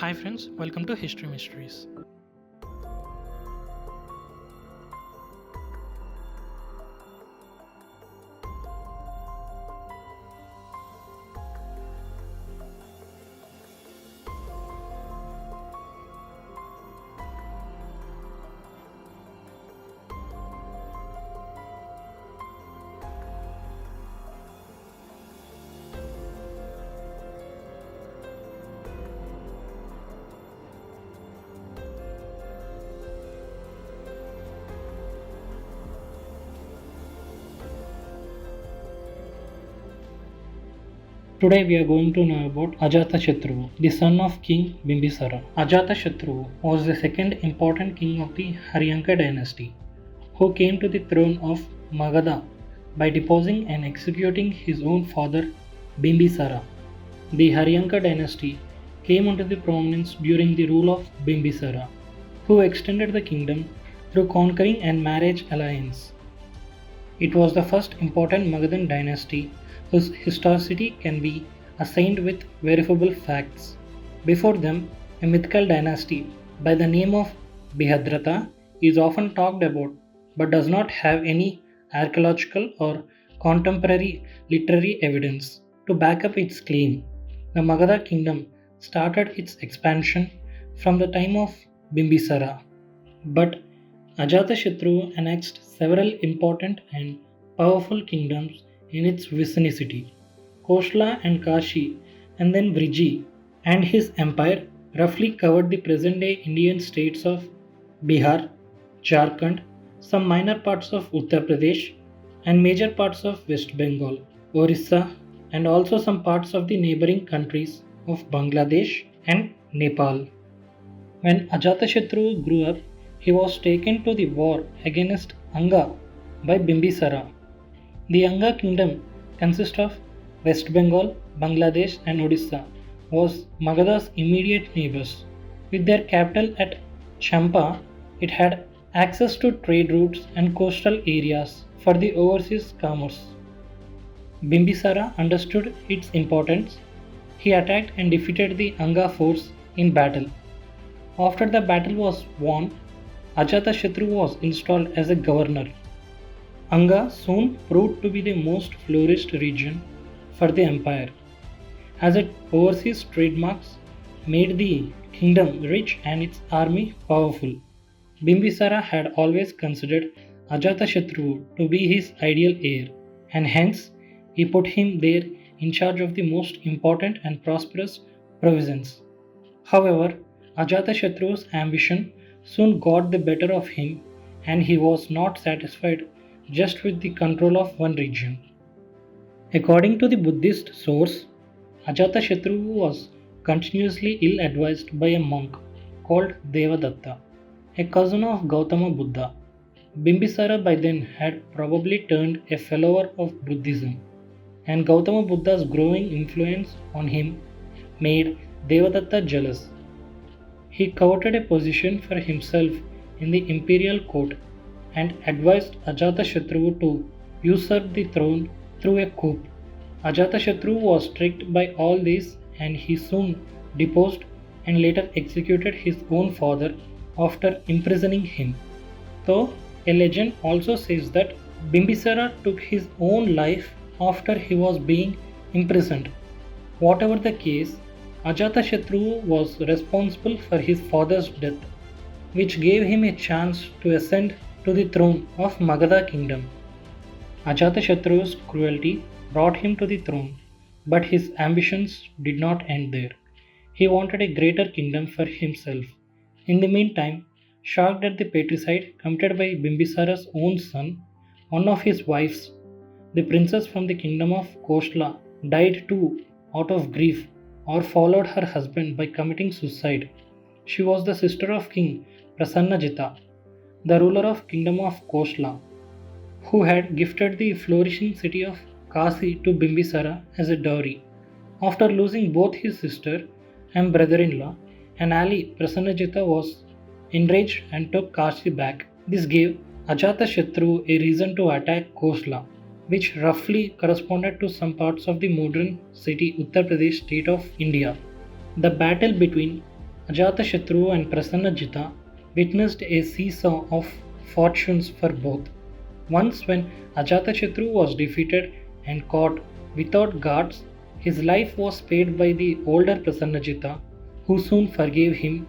Hi friends, welcome to History Mysteries. Today we are going to know about Ajatashatru, the son of King Bimbisara. Ajatashatru was the second important king of the Haryanka Dynasty, who came to the throne of Magadha by deposing and executing his own father Bimbisara. The Haryanka Dynasty came into the prominence during the rule of Bimbisara, who extended the kingdom through conquering and marriage alliance. It was the first important Magadhan dynasty whose historicity can be assigned with verifiable facts. Before them, a mythical dynasty by the name of Bihadrata is often talked about but does not have any archaeological or contemporary literary evidence to back up its claim. The Magadha kingdom started its expansion from the time of Bimbisara, but Ajatashatru annexed several important and powerful kingdoms in its vicinity, Kosala and Kashi, and then Vriji, and his empire roughly covered the present day Indian states of Bihar, Jharkhand, some minor parts of Uttar Pradesh, and major parts of West Bengal, Orissa, and also some parts of the neighboring countries of Bangladesh and Nepal. When Ajatashatru grew up, he was taken to the war against Anga by Bimbisara. The Anga kingdom consists of West Bengal, Bangladesh, and Odisha, was Magadha's immediate neighbors. With their capital at Champa, it had access to trade routes and coastal areas for the overseas commerce. Bimbisara understood its importance. He attacked and defeated the Anga force in battle. After the battle was won, Ajatashatru was installed as a governor. Anga soon proved to be the most flourished region for the empire, as its overseas trademarks made the kingdom rich and its army powerful. Bimbisara had always considered Ajatashatru to be his ideal heir, and hence he put him there in charge of the most important and prosperous provinces. However, Ajatashatru's ambition soon got the better of him, and he was not satisfied just with the control of one region. According to the Buddhist source, Ajatashatru was continuously ill advised by a monk called Devadatta, a cousin of Gautama Buddha. Bimbisara by then had probably turned a follower of Buddhism, and Gautama Buddha's growing influence on him made Devadatta jealous. He coveted a position for himself in the imperial court and advised Ajatashatru to usurp the throne through a coup. Ajatashatru was tricked by all this and he soon deposed and later executed his own father after imprisoning him. Though a legend also says that Bimbisara took his own life after he was being imprisoned. Whatever the case, Ajatashatru was responsible for his father's death, which gave him a chance to ascend to the throne of Magadha kingdom. Ajatashatru's cruelty brought him to the throne, but his ambitions did not end there. He wanted a greater kingdom for himself. In the meantime, shocked at the patricide committed by Bimbisara's own son, one of his wives, the princess from the kingdom of Kosala, died too out of grief or followed her husband by committing suicide. She was the sister of King Prasannajita, the ruler of kingdom of Kosala, who had gifted the flourishing city of Kasi to Bimbisara as a dowry. After losing both his sister and brother-in-law, an ally Prasannajita was enraged and took Kashi back. This gave Ajatashatru a reason to attack Kosala, which roughly corresponded to some parts of the modern city Uttar Pradesh state of India. The battle between Ajatashatru and Prasannajita witnessed a seesaw of fortunes for both. Once, when Ajatashatru was defeated and caught without guards, his life was spared by the older Prasannajita, who soon forgave him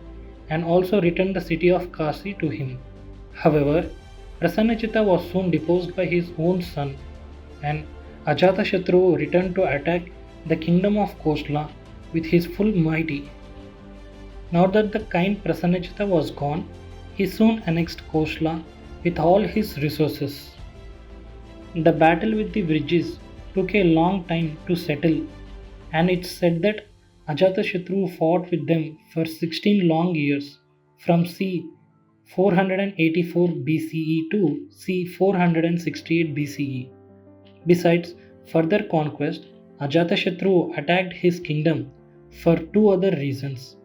and also returned the city of Kasi to him. However, Prasannajita was soon deposed by his own son, and Ajatashatru returned to attack the kingdom of Kosala with his full might. Now that the kind Prasannajita was gone, he soon annexed Kosala with all his resources. The battle with the Vrijas took a long time to settle, and it's said that Ajatashatru fought with them for 16 long years, from c. 484 BCE to c. 468 BCE. Besides further conquest, Ajatashatru attacked his kingdom for two other reasons.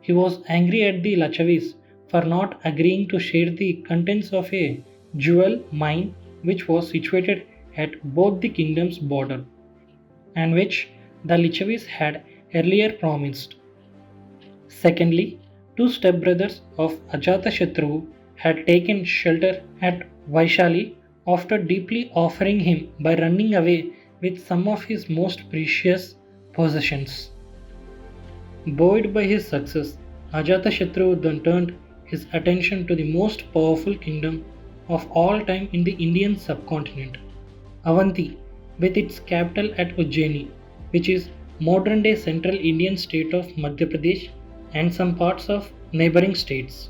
He was angry at the Lachavis for not agreeing to share the contents of a jewel mine which was situated at both the kingdoms' border, and which the Lichavis had earlier promised. Secondly, two stepbrothers of Ajatashatru had taken shelter at Vaishali after deeply offering him by running away with some of his most precious possessions. Buoyed by his success, Ajatashatru then turned his attention to the most powerful kingdom of all time in the Indian subcontinent, Avanti, with its capital at Ujjaini, which is modern day central Indian state of Madhya Pradesh and some parts of neighboring states.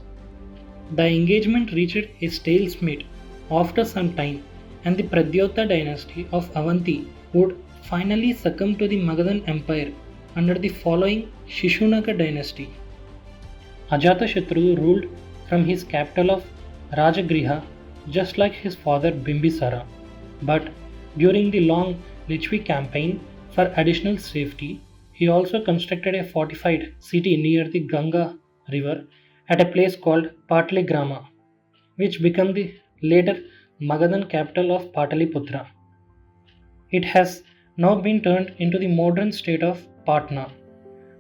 The engagement reached a stalemate after some time, and the Pradyota dynasty of Avanti would finally succumb to the Magadhan Empire under the following Shishunaga dynasty. Ajatashatru ruled from his capital of Rajagriha just like his father Bimbisara, but during the long Lichvi campaign, for additional safety, he also constructed a fortified city near the Ganga river at a place called Patligrama, which became the later Magadhan capital of Pataliputra. It has now been turned into the modern state of Patna.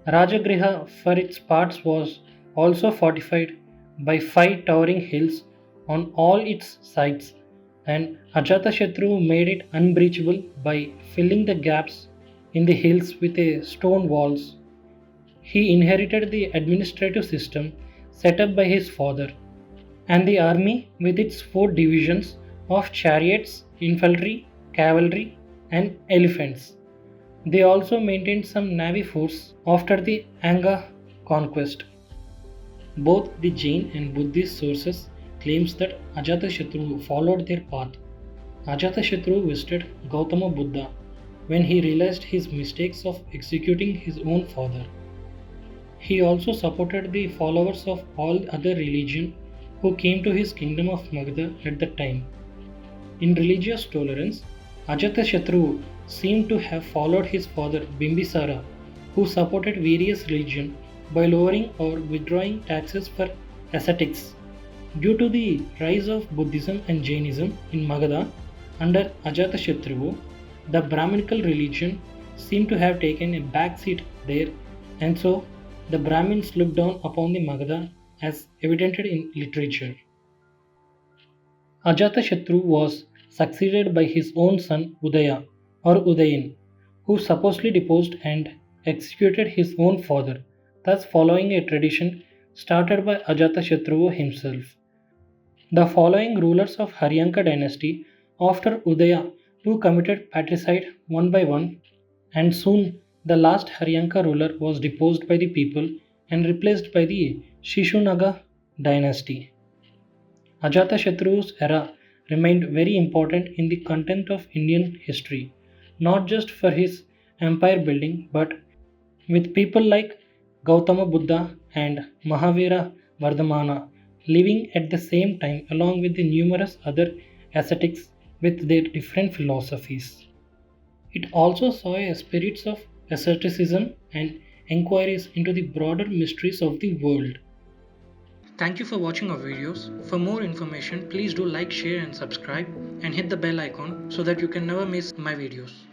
Rajagriha, for its parts, was also fortified by five towering hills on all its sides, and Ajatashatru made it unbreachable by filling the gaps in the hills with stone walls. He inherited the administrative system set up by his father, and the army with its four divisions of chariots, infantry, cavalry, and elephants. They also maintained some navy force after the Anga conquest. Both the Jain and Buddhist sources claims that Ajatashatru followed their path. Ajatashatru visited Gautama Buddha when he realized his mistakes of executing his own father. He also supported the followers of all other religion who came to his kingdom of Magadha at the time. In religious tolerance, Ajatashatru seemed to have followed his father Bimbisara, who supported various religions by lowering or withdrawing taxes for ascetics. Due to the rise of Buddhism and Jainism in Magadha under Ajatashatru, the Brahminical religion seemed to have taken a back seat there, and so the Brahmins looked down upon the Magadha as evidented in literature. Ajatashatru was succeeded by his own son Udaya or Udayan, who supposedly deposed and executed his own father, thus following a tradition started by Ajatashatru himself. The following rulers of Haryanka dynasty after Udaya too committed patricide one by one, and soon the last Haryanka ruler was deposed by the people and replaced by the Shishunaga dynasty. Ajatashatru's era remained very important in the content of Indian history, not just for his empire building but with people like Gautama Buddha and Mahavira Vardhamana living at the same time along with the numerous other ascetics with their different philosophies. It also saw a spirits of asceticism and inquiries into the broader mysteries of the world. Thank you for watching our videos. For more information, please do like, share and subscribe and hit the bell icon so that you can never miss my videos.